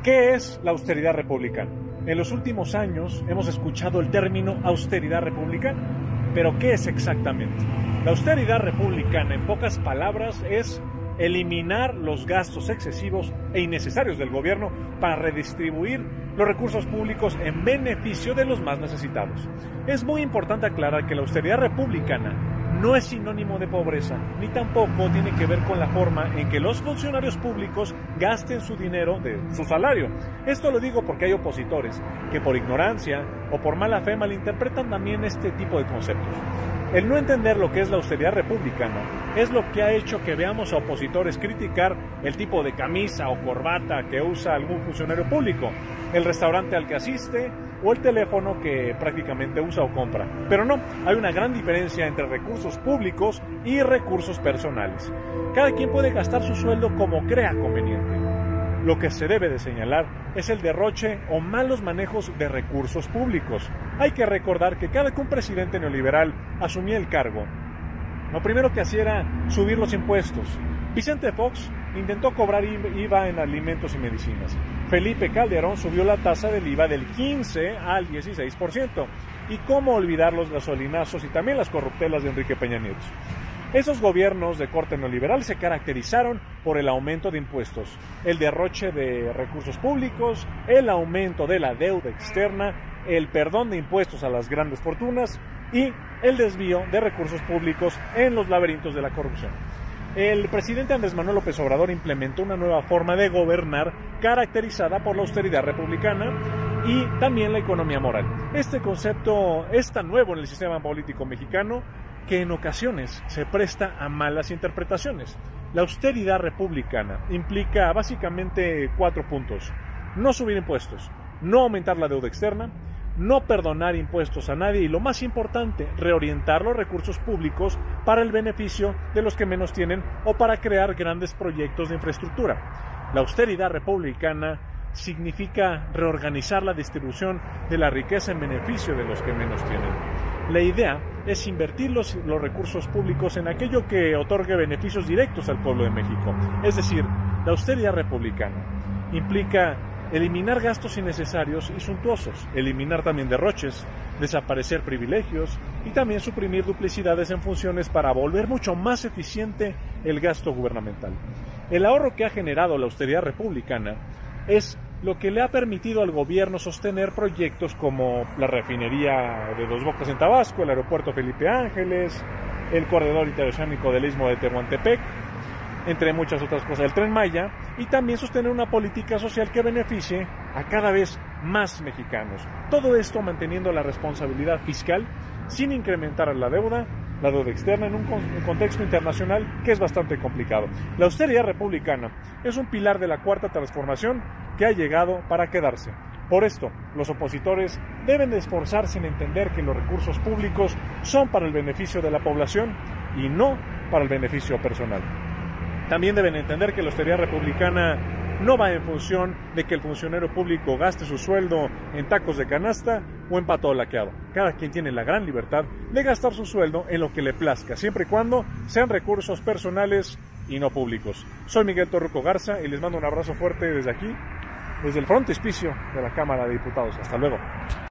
¿Qué es la austeridad republicana? En los últimos años hemos escuchado el término austeridad republicana, pero ¿qué es exactamente? La austeridad republicana, en pocas palabras, es eliminar los gastos excesivos e innecesarios del gobierno para redistribuir los recursos públicos en beneficio de los más necesitados. Es muy importante aclarar que la austeridad republicana no es sinónimo de pobreza, ni tampoco tiene que ver con la forma en que los funcionarios públicos gasten su dinero de su salario. Esto lo digo porque hay opositores que por ignorancia o por mala fe malinterpretan también este tipo de conceptos. El no entender lo que es la austeridad republicana es lo que ha hecho que veamos a opositores criticar el tipo de camisa o corbata que usa algún funcionario público, el restaurante al que asiste o el teléfono que prácticamente usa o compra. Pero no, hay una gran diferencia entre recursos públicos y recursos personales. Cada quien puede gastar su sueldo como crea conveniente. Lo que se debe de señalar es el derroche o malos manejos de recursos públicos. Hay que recordar que cada que un presidente neoliberal asumía el cargo, lo primero que hacía era subir los impuestos. Vicente Fox intentó cobrar IVA en alimentos y medicinas. Felipe Calderón subió la tasa del IVA del 15 al 16%. Y cómo olvidar los gasolinazos y también las corruptelas de Enrique Peña Nieto. Esos gobiernos de corte neoliberal se caracterizaron por el aumento de impuestos, el derroche de recursos públicos, el aumento de la deuda externa, el perdón de impuestos a las grandes fortunas y el desvío de recursos públicos en los laberintos de la corrupción. El presidente Andrés Manuel López Obrador implementó una nueva forma de gobernar caracterizada por la austeridad republicana y también la economía moral. Este concepto es tan nuevo en el sistema político mexicano que en ocasiones se presta a malas interpretaciones. La austeridad republicana implica básicamente 4 puntos: no subir impuestos, no aumentar la deuda externa, no perdonar impuestos a nadie y, lo más importante, reorientar los recursos públicos para el beneficio de los que menos tienen o para crear grandes proyectos de infraestructura. La austeridad republicana significa reorganizar la distribución de la riqueza en beneficio de los que menos tienen. La idea es invertir los recursos públicos en aquello que otorgue beneficios directos al pueblo de México. Es decir, la austeridad republicana implica eliminar gastos innecesarios y suntuosos, eliminar también derroches, desaparecer privilegios y también suprimir duplicidades en funciones para volver mucho más eficiente el gasto gubernamental. El ahorro que ha generado la austeridad republicana es lo que le ha permitido al gobierno sostener proyectos como la refinería de Dos Bocas en Tabasco, el aeropuerto Felipe Ángeles, el corredor interoceánico del Istmo de Tehuantepec, entre muchas otras cosas, el Tren Maya, y también sostener una política social que beneficie a cada vez más mexicanos. Todo esto manteniendo la responsabilidad fiscal sin incrementar la deuda externa en un contexto internacional que es bastante complicado. La austeridad republicana es un pilar de la cuarta transformación que ha llegado para quedarse. Por esto, los opositores deben de esforzarse en entender que los recursos públicos son para el beneficio de la población y no para el beneficio personal. También deben entender que la austeridad republicana no va en función de que el funcionario público gaste su sueldo en tacos de canasta o en pato laqueado. Cada quien tiene la gran libertad de gastar su sueldo en lo que le plazca, siempre y cuando sean recursos personales y no públicos. Soy Miguel Torruco Garza y les mando un abrazo fuerte desde aquí, desde el frontispicio de la Cámara de Diputados. Hasta luego.